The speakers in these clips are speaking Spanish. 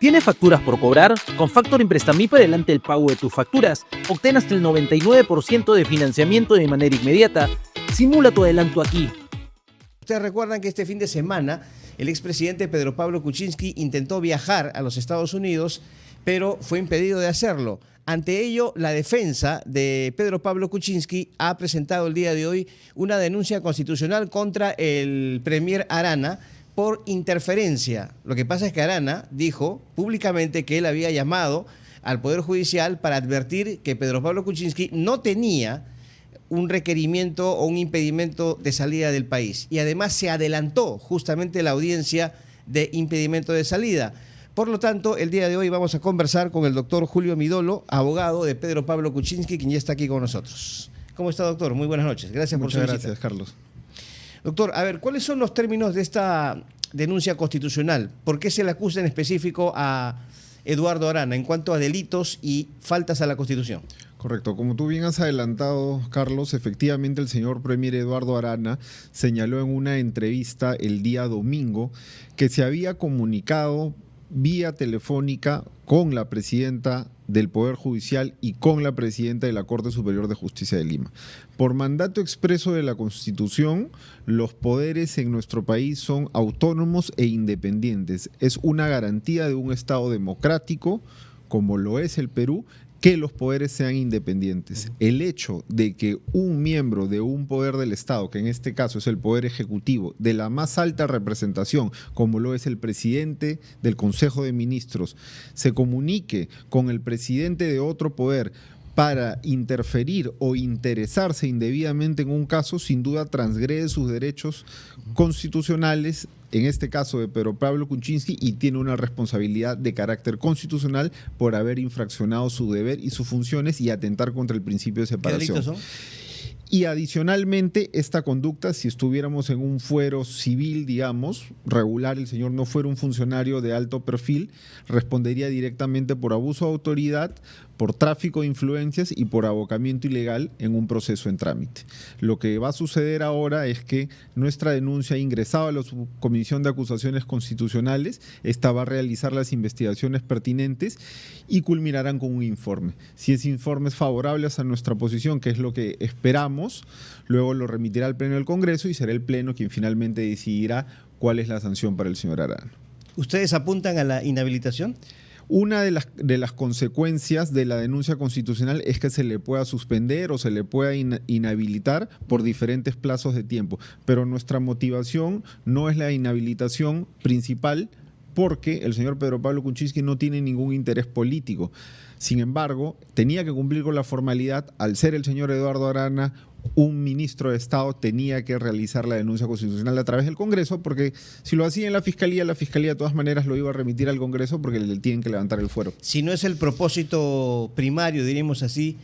¿Tienes facturas por cobrar? Con Factoring Prestamip adelante el pago de tus facturas. Obtén hasta el 99% de financiamiento de manera inmediata. Simula tu adelanto aquí. Ustedes recuerdan que este fin de semana el expresidente Pedro Pablo Kuczynski intentó viajar a los Estados Unidos, pero fue impedido de hacerlo. Ante ello, la defensa de Pedro Pablo Kuczynski ha presentado el día de hoy una denuncia constitucional contra el premier Arana por interferencia. Lo que pasa es que Arana dijo públicamente que él había llamado al Poder Judicial para advertir que Pedro Pablo Kuczynski no tenía un requerimiento o un impedimento de salida del país. Y además se adelantó justamente la audiencia de impedimento de salida. Por lo tanto, el día de hoy vamos a conversar con el doctor Julio Midolo, abogado de Pedro Pablo Kuczynski, quien ya está aquí con nosotros. ¿Cómo está, doctor? Muy buenas noches. Gracias por su visita. Muchas gracias, Carlos. Doctor, a ver, ¿cuáles son los términos de esta denuncia constitucional? ¿Por qué se le acusa en específico a Eduardo Arana en cuanto a delitos y faltas a la Constitución? Correcto. Como tú bien has adelantado, Carlos, efectivamente el señor premier Eduardo Arana señaló en una entrevista el día domingo que se había comunicado vía telefónica con la presidenta del Poder Judicial y con la presidenta de la Corte Superior de Justicia de Lima. Por mandato expreso de la Constitución, los poderes en nuestro país son autónomos e independientes. Es una garantía de un Estado democrático, como lo es el Perú, que los poderes sean independientes. El hecho de que un miembro de un poder del Estado, que en este caso es el Poder Ejecutivo, de la más alta representación, como lo es el presidente del Consejo de Ministros, se comunique con el presidente de otro poder para interferir o interesarse indebidamente en un caso, sin duda transgrede sus derechos constitucionales, en este caso de Pedro Pablo Kuczynski, y tiene una responsabilidad de carácter constitucional por haber infraccionado su deber y sus funciones y atentar contra el principio de separación. ¿Qué delitos son? Y adicionalmente, esta conducta, si estuviéramos en un fuero civil, digamos, regular, el señor no fuera un funcionario de alto perfil, respondería directamente por abuso de autoridad, por tráfico de influencias y por abocamiento ilegal en un proceso en trámite. Lo que va a suceder ahora es que nuestra denuncia ha ingresado a la Subcomisión de Acusaciones Constitucionales, esta va a realizar las investigaciones pertinentes y culminarán con un informe. Si ese informe es favorable a nuestra posición, que es lo que esperamos, luego lo remitirá al Pleno del Congreso y será el Pleno quien finalmente decidirá cuál es la sanción para el señor Arana. ¿Ustedes apuntan a la inhabilitación? Una de las consecuencias de la denuncia constitucional es que se le pueda suspender o se le pueda inhabilitar por diferentes plazos de tiempo. Pero nuestra motivación no es la inhabilitación principal, porque el señor Pedro Pablo Kuczynski no tiene ningún interés político. Sin embargo, tenía que cumplir con la formalidad. Al ser el señor Eduardo Arana un ministro de Estado, tenía que realizar la denuncia constitucional a través del Congreso, porque si lo hacía en la Fiscalía de todas maneras lo iba a remitir al Congreso porque le tienen que levantar el fuero. Si no es el propósito primario, diríamos así,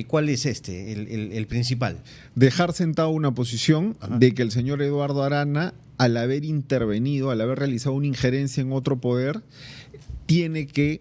¿cuál es el principal? Dejar sentado una posición de que el señor Eduardo Arana, al haber intervenido, al haber realizado una injerencia en otro poder, tiene que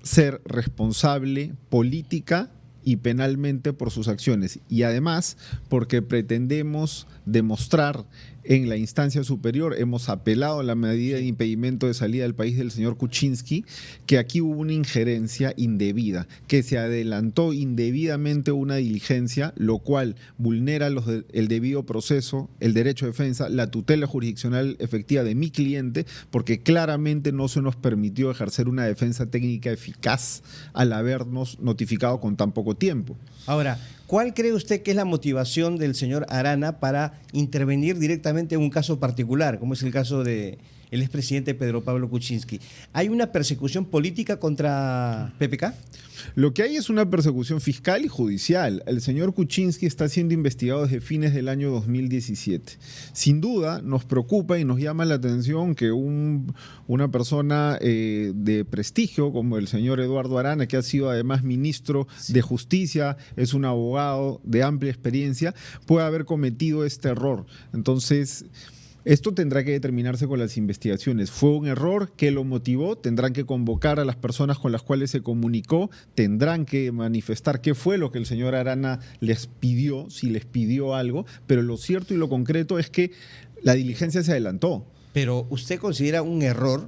ser responsable política y penalmente por sus acciones, y además porque pretendemos demostrar en la instancia superior, hemos apelado a la medida de impedimento de salida del país del señor Kuczynski, que aquí hubo una injerencia indebida, que se adelantó indebidamente una diligencia, lo cual vulnera el debido proceso, el derecho de defensa, la tutela jurisdiccional efectiva de mi cliente, porque claramente no se nos permitió ejercer una defensa técnica eficaz al habernos notificado con tan poco tiempo. Ahora, ¿cuál cree usted que es la motivación del señor Arana para intervenir directamente en un caso particular, como es el caso del expresidente Pedro Pablo Kuczynski? ¿Hay una persecución política contra PPK? Lo que hay es una persecución fiscal y judicial. El señor Kuczynski está siendo investigado desde fines del año 2017. Sin duda nos preocupa y nos llama la atención que una persona de prestigio como el señor Eduardo Arana, que ha sido además ministro de Justicia, es un abogado de amplia experiencia, pueda haber cometido este error. Entonces, esto tendrá que determinarse con las investigaciones. ¿Fue un error? ¿Qué lo motivó? Tendrán que convocar a las personas con las cuales se comunicó, tendrán que manifestar qué fue lo que el señor Arana les pidió, si les pidió algo, pero lo cierto y lo concreto es que la diligencia se adelantó. Pero ¿usted considera un error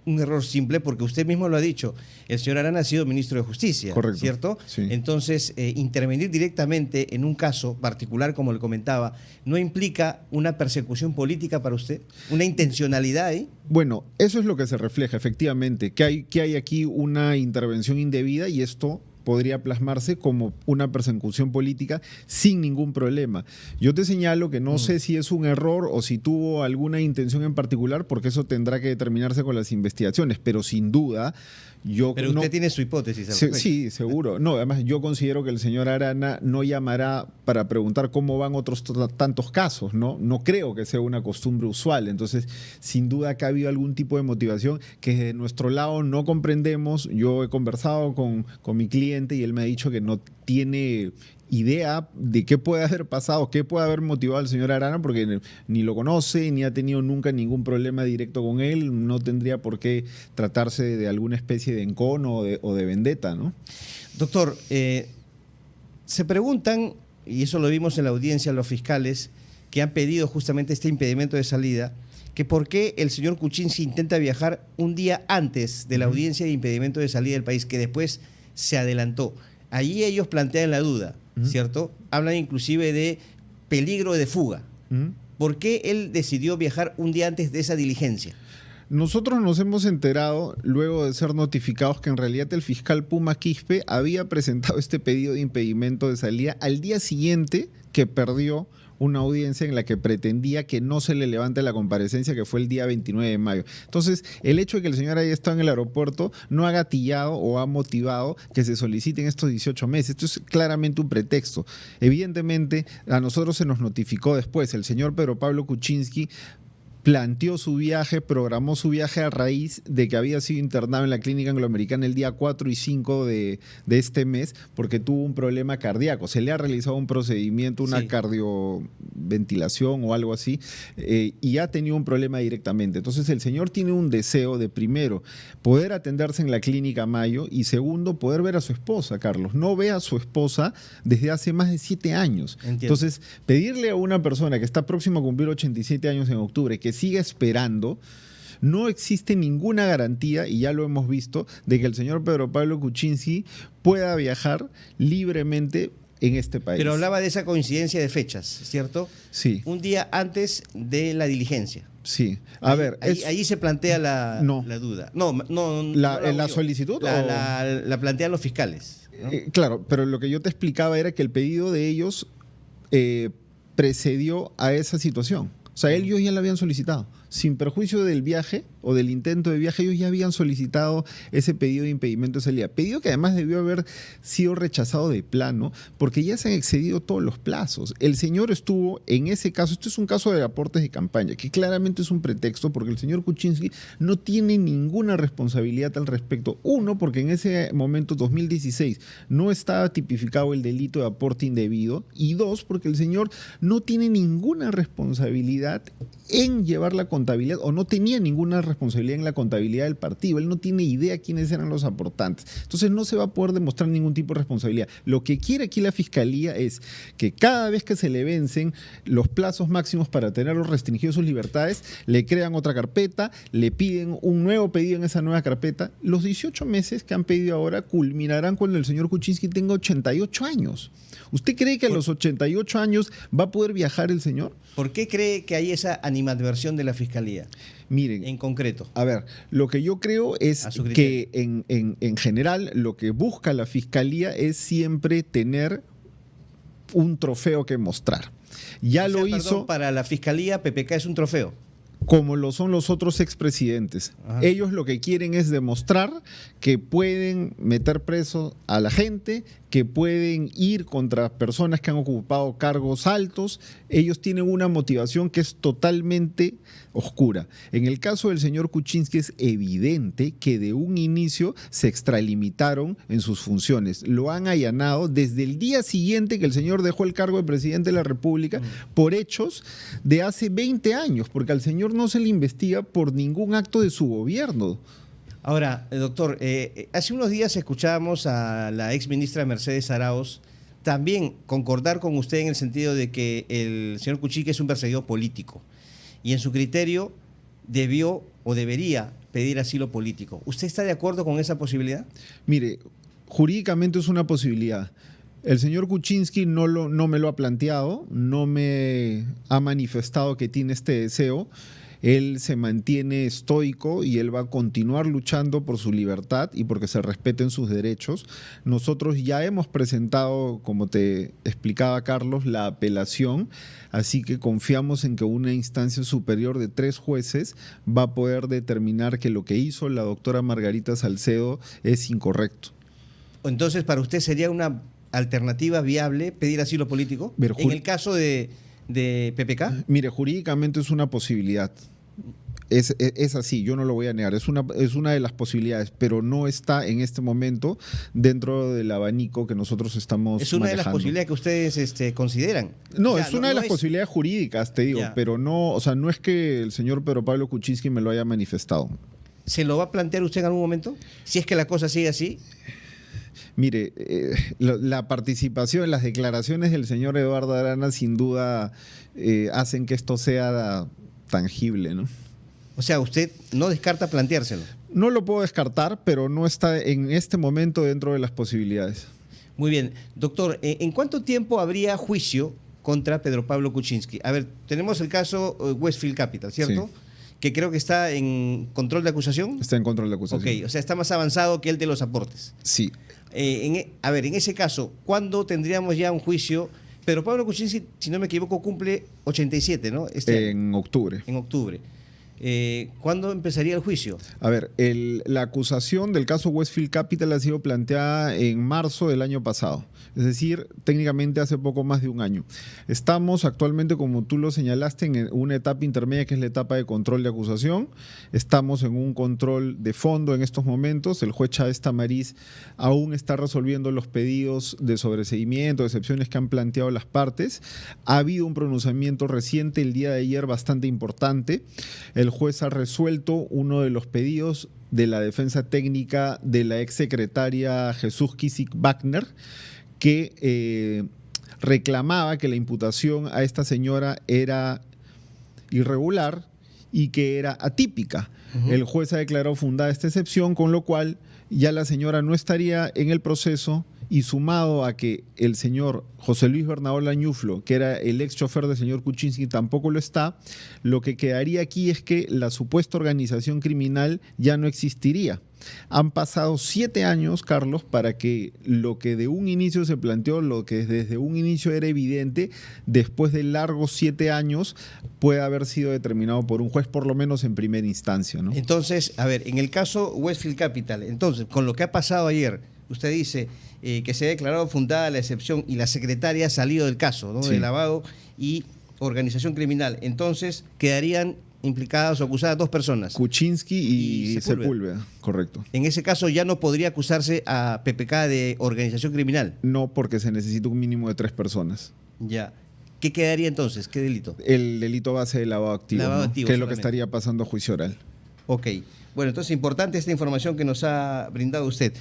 un error simple porque usted mismo lo ha dicho, el señor Arana ha sido ministro de Justicia, Correcto. ¿cierto? Sí. Entonces, intervenir directamente en un caso particular, como le comentaba, ¿no implica una persecución política para usted? ¿Una intencionalidad ahí? Bueno, eso es lo que se refleja, efectivamente, que hay aquí una intervención indebida y esto podría plasmarse como una persecución política sin ningún problema. Yo te señalo que no sé si es un error o si tuvo alguna intención en particular, porque eso tendrá que determinarse con las investigaciones, pero sin duda Pero usted no, tiene su hipótesis al Sí, respecto. sí, seguro. No, además yo considero que el señor Arana no llamará para preguntar cómo van otros tantos casos, ¿no? No creo que sea una costumbre usual. Entonces, sin duda acá ha habido algún tipo de motivación que de nuestro lado no comprendemos. Yo he conversado con mi cliente y él me ha dicho que no tiene idea de qué puede haber pasado, qué puede haber motivado al señor Arana, porque ni lo conoce, ni ha tenido nunca ningún problema directo con él, no tendría por qué tratarse de alguna especie de encono o de vendetta, ¿no? Doctor, se preguntan, y eso lo vimos en la audiencia, los fiscales que han pedido justamente este impedimento de salida, que por qué el señor Kuczynski intenta viajar un día antes de la audiencia de impedimento de salida del país, que después se adelantó. Allí ellos plantean la duda, ¿cierto? Hablan inclusive de peligro de fuga. ¿Por qué él decidió viajar un día antes de esa diligencia? Nosotros nos hemos enterado, luego de ser notificados, que en realidad el fiscal Puma Quispe había presentado este pedido de impedimento de salida al día siguiente que perdió una audiencia en la que pretendía que no se le levante la comparecencia, que fue el día 29 de mayo. Entonces, el hecho de que el señor haya estado en el aeropuerto no ha gatillado o ha motivado que se soliciten estos 18 meses. Esto es claramente un pretexto. Evidentemente, a nosotros se nos notificó después. El señor Pedro Pablo Kuczynski planteó su viaje, programó su viaje a raíz de que había sido internado en la clínica angloamericana el día 4 y 5 de este mes porque tuvo un problema cardíaco. Se le ha realizado un procedimiento, una cardioventilación o algo así, y ha tenido un problema directamente. Entonces el señor tiene un deseo de, primero, poder atenderse en la clínica Mayo y, segundo, poder ver a su esposa, Carlos. No ve a su esposa desde hace más de 7 años. Entiendo. Entonces, pedirle a una persona que está próxima a cumplir 87 años en octubre que siga esperando, no existe ninguna garantía, y ya lo hemos visto, de que el señor Pedro Pablo Kuczynski pueda viajar libremente en este país. Pero hablaba de esa coincidencia de fechas, ¿cierto? Sí, Un día antes de la diligencia. sí. Ahí se plantea la duda. ¿La solicitud la plantean los fiscales, ¿no? Claro, pero lo que yo te explicaba era que el pedido de ellos precedió a esa situación. O sea, ellos ya la habían solicitado. Sin perjuicio del viaje o del intento de viaje, ellos ya habían solicitado ese pedido de impedimento de salida. Pedido que además debió haber sido rechazado de plano porque ya se han excedido todos los plazos. El señor estuvo en ese caso, esto es un caso de aportes de campaña, que claramente es un pretexto porque el señor Kuczynski no tiene ninguna responsabilidad al respecto. Uno, porque en ese momento, 2016, no estaba tipificado el delito de aporte indebido. Y dos, porque el señor no tiene ninguna responsabilidad en llevar la contabilidad, o no tenía ninguna responsabilidad en la contabilidad del partido. Él no tiene idea quiénes eran los aportantes. Entonces no se va a poder demostrar ningún tipo de responsabilidad. Lo que quiere aquí la Fiscalía es que cada vez que se le vencen los plazos máximos para tenerlos restringidos sus libertades, le crean otra carpeta, le piden un nuevo pedido en esa nueva carpeta. Los 18 meses que han pedido ahora culminarán cuando el señor Kuczynski tenga 88 años. ¿Usted cree que a los 88 años va a poder viajar el señor? ¿Por qué cree que hay esa animadversión de la Fiscalía? Miren, En concreto. a ver, lo que yo creo es que en general lo que busca la Fiscalía es siempre tener un trofeo que mostrar. Ya lo hizo. Perdón, para la Fiscalía, PPK es un trofeo. Como lo son los otros expresidentes. Ajá. Ellos lo que quieren es demostrar que pueden meter preso a la gente, que pueden ir contra personas que han ocupado cargos altos. Ellos tienen una motivación que es totalmente oscura. En el caso del señor Kuczynski es evidente que de un inicio se extralimitaron en sus funciones. Lo han allanado desde el día siguiente que el señor dejó el cargo de presidente de la República por hechos de hace 20 años, porque al señor no se le investiga por ningún acto de su gobierno. Ahora, doctor, hace unos días escuchábamos a la ex ministra Mercedes Arauz también concordar con usted en el sentido de que el señor Kuczynski es un perseguido político y en su criterio debió o debería pedir asilo político. ¿Usted está de acuerdo con esa posibilidad? Mire, jurídicamente es una posibilidad. El señor Kuczynski no me lo ha planteado, no me ha manifestado que tiene este deseo. Él se mantiene estoico y él va a continuar luchando por su libertad y porque se respeten sus derechos. Nosotros ya hemos presentado, como te explicaba Carlos, la apelación, así que confiamos en que una instancia superior de 3 jueces va a poder determinar que lo que hizo la doctora Margarita Salcedo es incorrecto. Entonces, ¿para usted sería una alternativa viable pedir asilo político? En el caso de PPK. Mire, jurídicamente es una posibilidad. Es así, yo no lo voy a negar, es una de las posibilidades, pero no está en este momento dentro del abanico que nosotros estamos Es una manejando. de las posibilidades que ustedes consideran. No, O sea, es una de las posibilidades jurídicas, te digo, Ya. pero no, o sea, no es que el señor Pedro Pablo Kuczynski me lo haya manifestado. ¿Se lo va a plantear usted en algún momento? Si es que la cosa sigue así. Mire, la participación, las declaraciones del señor Eduardo Arana sin duda hacen que esto sea tangible, ¿no? O sea, usted no descarta planteárselo. No lo puedo descartar, pero no está en este momento dentro de las posibilidades. Muy bien. Doctor, ¿en cuánto tiempo habría juicio contra Pedro Pablo Kuczynski? A ver, tenemos el caso Westfield Capital, ¿cierto? Sí. Que creo que está en control de acusación. Está en control de acusación. Ok, o sea, está más avanzado que el de los aportes. Sí. A ver, en ese caso, ¿cuándo tendríamos ya un juicio? Pedro Pablo Kuczynski, si no me equivoco, cumple 87, ¿no? En octubre. En octubre. ¿Cuándo empezaría el juicio? A ver, la acusación del caso Westfield Capital ha sido planteada en marzo del año pasado, es decir, técnicamente hace poco más de un año. Estamos actualmente, como tú lo señalaste, en una etapa intermedia que es la etapa de control de acusación. Estamos en un control de fondo en estos momentos. El juez Chávez Tamariz aún está resolviendo los pedidos de sobreseimiento, de excepciones que han planteado las partes. Ha habido un pronunciamiento reciente el día de ayer bastante importante. El juez ha resuelto uno de los pedidos de la defensa técnica de la exsecretaria Jesús Kisik Wagner, que reclamaba que la imputación a esta señora era irregular y que era atípica. El juez ha declarado fundada esta excepción, con lo cual ya la señora no estaría en el proceso, y sumado a que el señor José Luis Bernabó Lañuflo, que era el ex chofer del señor Kuczynski, tampoco lo está, lo que quedaría aquí es que la supuesta organización criminal ya no existiría. Han pasado 7 años, Carlos, para que lo que de un inicio se planteó, lo que desde un inicio era evidente, después de largos 7 años, pueda haber sido determinado por un juez, por lo menos en primera instancia, ¿no? Entonces, a ver, en el caso Westfield Capital, entonces, con lo que ha pasado ayer, usted dice que se ha declarado fundada la excepción y la secretaria ha salido del caso, ¿no? Sí. De lavado y organización criminal. Entonces, quedarían implicadas o acusadas 2 personas. Kuczynski y Sepúlveda. Sepúlveda, correcto. En ese caso ya no podría acusarse a PPK de organización criminal. No, porque se necesita un mínimo de 3 personas. Ya. ¿Qué quedaría entonces? ¿Qué delito? El delito base de lavado activo, Lavado ¿no? activo Que es lo que solamente. estaría pasando a juicio oral. Ok. Bueno, entonces importante esta información que nos ha brindado usted.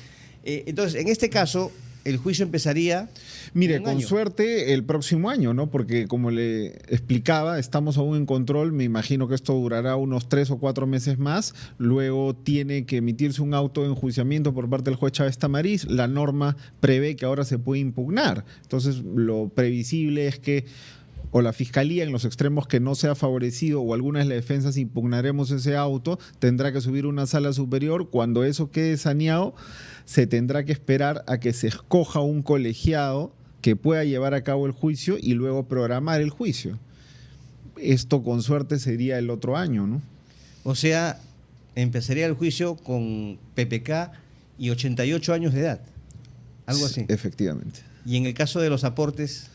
Entonces, en este caso, el juicio empezaría... Mire, en un con año. suerte el próximo año, ¿no? Porque como le explicaba, estamos aún en control. Me imagino que esto durará unos 3 o 4 meses más. Luego tiene que emitirse un auto de enjuiciamiento por parte del juez Chávez Tamariz. La norma prevé que ahora se puede impugnar. Entonces, lo previsible es que o la fiscalía, en los extremos que no sea favorecido, o algunas de las defensas impugnaremos ese auto, tendrá que subir a una sala superior. Cuando eso quede saneado, se tendrá que esperar a que se escoja un colegiado que pueda llevar a cabo el juicio y luego programar el juicio. Esto con suerte sería el otro año, ¿no? O sea, empezaría el juicio con PPK y 88 años de edad. Algo así. Efectivamente. Y en el caso de los aportes...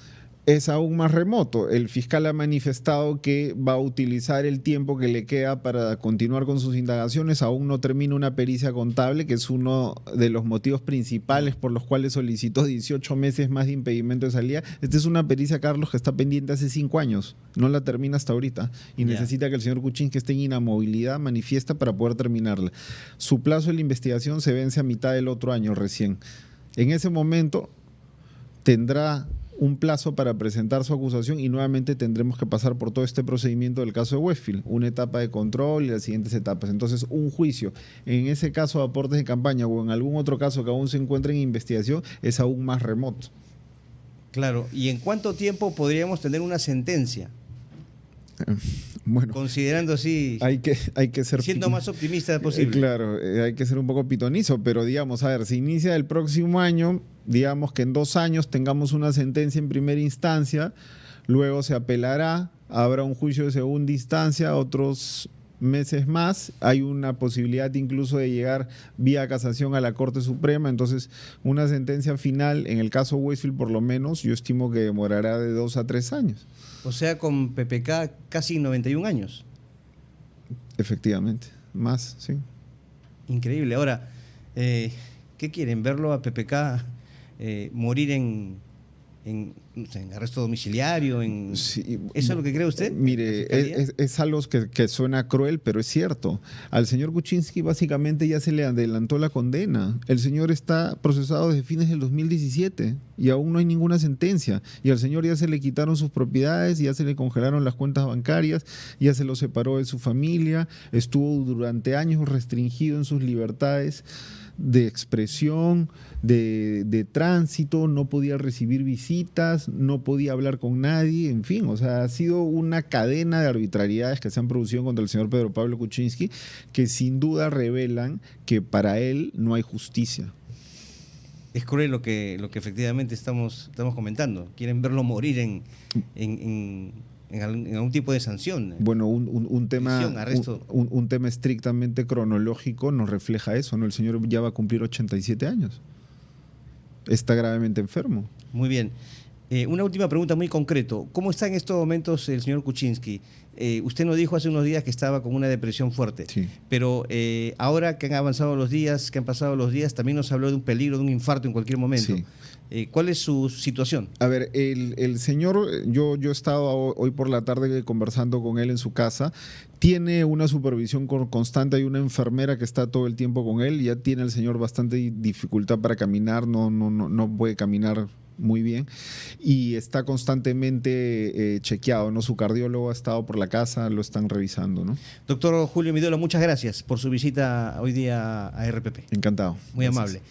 Es aún más remoto. El fiscal ha manifestado que va a utilizar el tiempo que le queda para continuar con sus indagaciones. Aún no termina una pericia contable, que es uno de los motivos principales por los cuales solicitó 18 meses más de impedimento de salida. Esta es una pericia, Carlos, que está pendiente hace 5 años. No la termina hasta ahorita. Y Ya. necesita que el señor Kuczynski esté en inamovilidad manifiesta para poder terminarla. Su plazo de la investigación se vence a mitad del otro año recién. En ese momento tendrá un plazo para presentar su acusación y nuevamente tendremos que pasar por todo este procedimiento del caso de Westfield, una etapa de control y las siguientes etapas. Entonces, un juicio en ese caso de aportes de campaña o en algún otro caso que aún se encuentre en investigación es aún más remoto. Claro, ¿y en cuánto tiempo podríamos tener una sentencia? Bueno, considerando así, hay que ser siendo más optimista posible. Claro, hay que ser un poco pitonizo, pero digamos, a ver, se inicia el próximo año, digamos que en 2 años tengamos una sentencia en primera instancia, luego se apelará, habrá un juicio de segunda instancia, otros meses más, hay una posibilidad incluso de llegar vía casación a la Corte Suprema, entonces una sentencia final, en el caso Westfield por lo menos, yo estimo que demorará de 2 a 3 años. O sea, con PPK casi 91 años. Efectivamente, más, sí. Increíble. Ahora, ¿qué quieren? ¿Verlo a PPK morir en arresto domiciliario? Sí, ¿Eso es lo que cree usted? Mire, es algo que suena cruel, pero es cierto. Al señor Kuczynski básicamente ya se le adelantó la condena. El señor está procesado desde fines del 2017 y aún no hay ninguna sentencia. Y al señor ya se le quitaron sus propiedades, ya se le congelaron las cuentas bancarias, ya se lo separó de su familia, estuvo durante años restringido en sus libertades de expresión, de tránsito, no podía recibir visitas, no podía hablar con nadie, en fin, o sea, ha sido una cadena de arbitrariedades que se han producido contra el señor Pedro Pablo Kuczynski que sin duda revelan que para él no hay justicia. Es cruel lo que efectivamente estamos comentando. Quieren verlo morir en algún tipo de sanción. Bueno, un tema estrictamente cronológico nos refleja eso, ¿no? El señor ya va a cumplir 87 años. Está gravemente enfermo. Muy bien. Una última pregunta muy concreto. ¿Cómo está en estos momentos el señor Kuczynski? Usted nos dijo hace unos días que estaba con una depresión fuerte, sí. Pero ahora que han avanzado los días, que han pasado los días, también nos habló de un peligro, de un infarto en cualquier momento. Sí. ¿Cuál es su situación? A ver, el señor, yo he estado hoy por la tarde conversando con él en su casa, tiene una supervisión constante, hay una enfermera que está todo el tiempo con él, ya tiene el señor bastante dificultad para caminar, no puede caminar muy bien y está constantemente chequeado, ¿no? Su cardiólogo ha estado por la casa, lo están revisando, ¿no? Doctor Julio Midolo, muchas gracias por su visita hoy día a RPP. Encantado. Muy Gracias. amable.